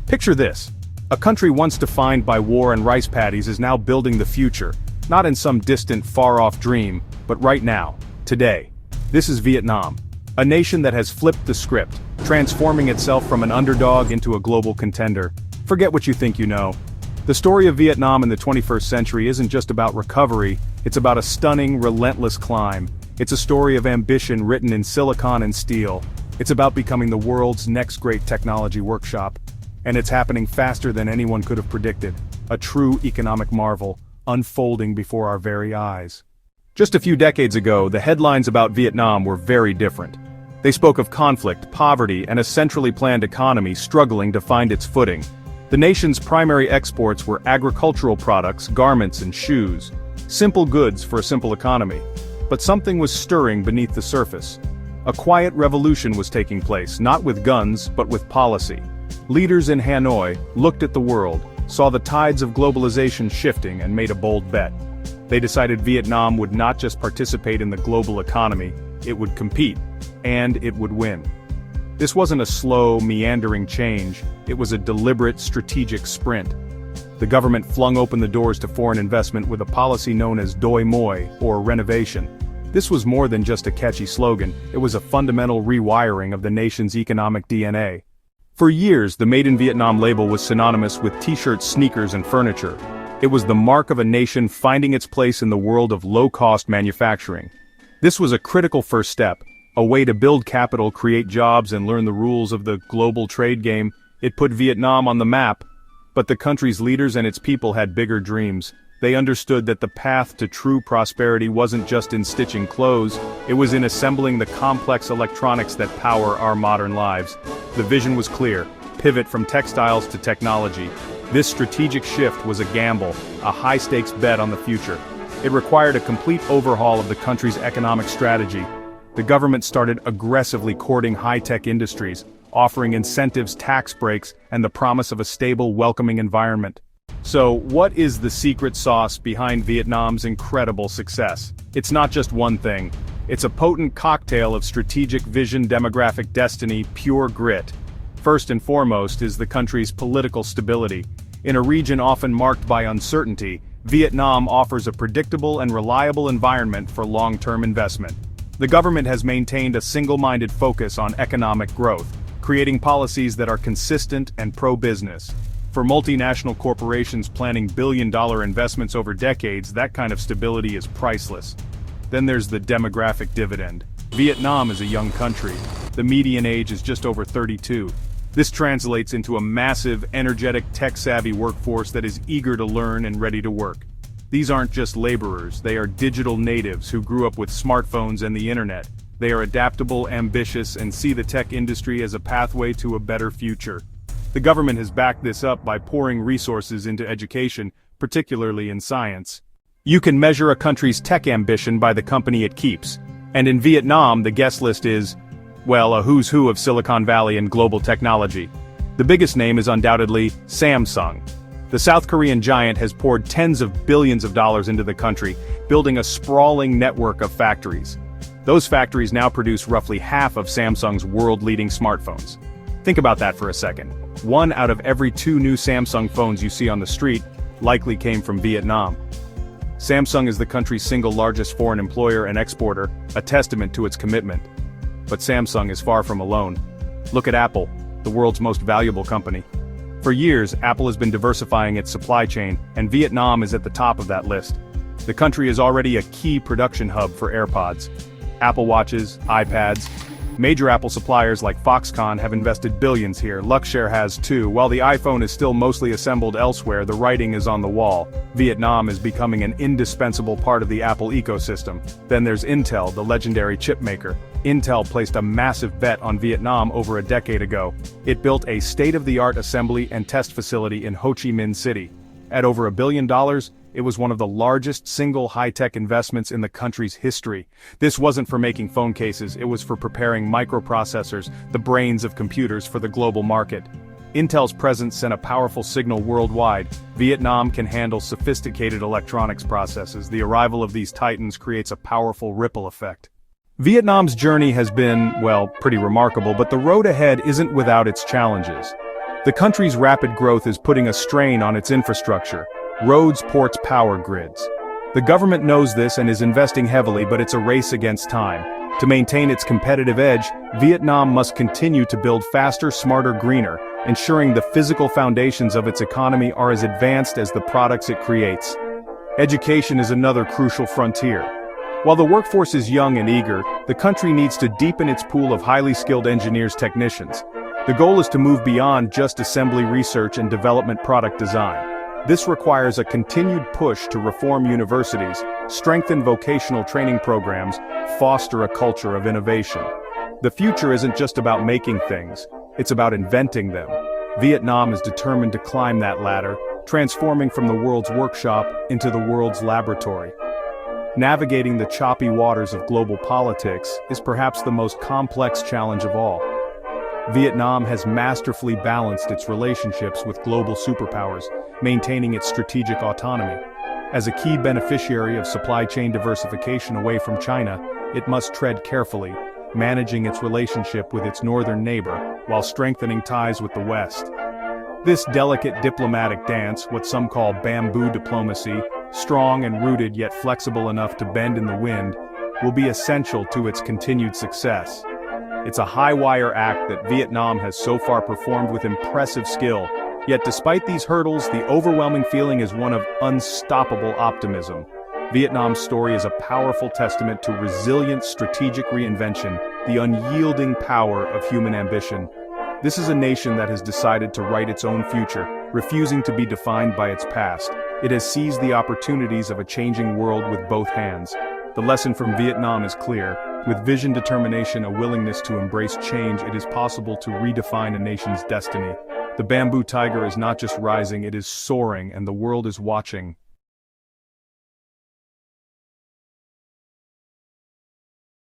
Picture this. A country once defined by war and rice paddies is now building the future, not in some distant, far-off dream, but right now, today. This is Vietnam, a nation that has flipped the script, transforming itself from an underdog into a global contender. Forget what you think you know. The story of Vietnam in the 21st century isn't just about recovery, it's about a stunning, relentless climb. It's a story of ambition written in silicon and steel. It's about becoming the world's next great technology workshop. And it's happening faster than anyone could have predicted. A true economic marvel, unfolding before our very eyes. Just a few decades ago, the headlines about Vietnam were very different. They spoke of conflict, poverty, and a centrally planned economy struggling to find its footing. The nation's primary exports were agricultural products, garments, and shoes. Simple goods for a simple economy. But something was stirring beneath the surface. A quiet revolution was taking place, not with guns, but with policy. Leaders in Hanoi looked at the world, saw the tides of globalization shifting, and made a bold bet. They decided Vietnam would not just participate in the global economy, it would compete, and it would win. This wasn't a slow, meandering change, it was a deliberate, strategic sprint. The government flung open the doors to foreign investment with a policy known as Doi Moi, or renovation. This was more than just a catchy slogan, it was a fundamental rewiring of the nation's economic DNA. For years, the Made in Vietnam label was synonymous with t-shirts, sneakers, and furniture. It was the mark of a nation finding its place in the world of low-cost manufacturing. This was a critical first step, a way to build capital, create jobs, and learn the rules of the global trade game. It put Vietnam on the map. But the country's leaders and its people had bigger dreams. They understood that the path to true prosperity wasn't just in stitching clothes, it was in assembling the complex electronics that power our modern lives. The vision was clear: pivot from textiles to technology. This strategic shift was a gamble, a high-stakes bet on the future. It required a complete overhaul of the country's economic strategy. The government started aggressively courting high-tech industries, offering incentives, tax breaks, and the promise of a stable, welcoming environment. So, what is the secret sauce behind Vietnam's incredible success? It's not just one thing. It's a potent cocktail of strategic vision, demographic destiny, pure grit. First and foremost is the country's political stability. In a region often marked by uncertainty, Vietnam offers a predictable and reliable environment for long-term investment. The government has maintained a single-minded focus on economic growth, creating policies that are consistent and pro-business. For multinational corporations planning billion-dollar investments over decades, that kind of stability is priceless. Then there's the demographic dividend. Vietnam is a young country. The median age is just over 32. This translates into a massive, energetic, tech-savvy workforce that is eager to learn and ready to work. These aren't just laborers, they are digital natives who grew up with smartphones and the internet. They are adaptable, ambitious, and see the tech industry as a pathway to a better future. The government has backed this up by pouring resources into education, particularly in science. You can measure a country's tech ambition by the company it keeps. And in Vietnam, the guest list is, well, a who's who of Silicon Valley and global technology. The biggest name is undoubtedly Samsung. The South Korean giant has poured tens of billions of dollars into the country, building a sprawling network of factories. Those factories now produce roughly half of Samsung's world-leading smartphones. Think about that for a second. 1 out of every 2 new Samsung phones you see on the street likely came from Vietnam. Samsung is the country's single largest foreign employer and exporter, a testament to its commitment. But Samsung is far from alone. Look at Apple, the world's most valuable company. For years, Apple has been diversifying its supply chain, and Vietnam is at the top of that list. The country is already a key production hub for AirPods, Apple Watches, iPads. Major Apple suppliers like Foxconn have invested billions here. Luxshare has too. While the iPhone is still mostly assembled elsewhere, the writing is on the wall. Vietnam is becoming an indispensable part of the Apple ecosystem. Then there's Intel, the legendary chip maker. Intel placed a massive bet on Vietnam over a decade ago. It built a state-of-the-art assembly and test facility in Ho Chi Minh City. At over $1 billion, it was one of the largest single high-tech investments in the country's history. This wasn't for making phone cases, it was for preparing microprocessors, the brains of computers, for the global market. Intel's presence sent a powerful signal worldwide. Vietnam can handle sophisticated electronics processes. The arrival of these titans creates a powerful ripple effect. Vietnam's journey has been, well, pretty remarkable, but the road ahead isn't without its challenges. The country's rapid growth is putting a strain on its infrastructure: roads, ports, power grids. The government knows this and is investing heavily, but it's a race against time. To maintain its competitive edge, Vietnam must continue to build faster, smarter, greener, ensuring the physical foundations of its economy are as advanced as the products it creates. Education is another crucial frontier. While the workforce is young and eager, the country needs to deepen its pool of highly skilled engineers, technicians. The goal is to move beyond just assembly research and development product design. This requires a continued push to reform universities, strengthen vocational training programs, foster a culture of innovation. The future isn't just about making things, it's about inventing them. Vietnam is determined to climb that ladder, transforming from the world's workshop into the world's laboratory. Navigating the choppy waters of global politics is perhaps the most complex challenge of all. Vietnam has masterfully balanced its relationships with global superpowers, maintaining its strategic autonomy. As a key beneficiary of supply chain diversification away from China, it must tread carefully, managing its relationship with its northern neighbor, while strengthening ties with the West. This delicate diplomatic dance, what some call bamboo diplomacy, strong and rooted yet flexible enough to bend in the wind, will be essential to its continued success. It's a high-wire act that Vietnam has so far performed with impressive skill, yet despite these hurdles, the overwhelming feeling is one of unstoppable optimism. Vietnam's story is a powerful testament to resilient strategic reinvention, the unyielding power of human ambition. This is a nation that has decided to write its own future, refusing to be defined by its past. It has seized the opportunities of a changing world with both hands. The lesson from Vietnam is clear. With vision, determination, a willingness to embrace change, it is possible to redefine a nation's destiny. The bamboo tiger is not just rising, it is soaring, and the world is watching.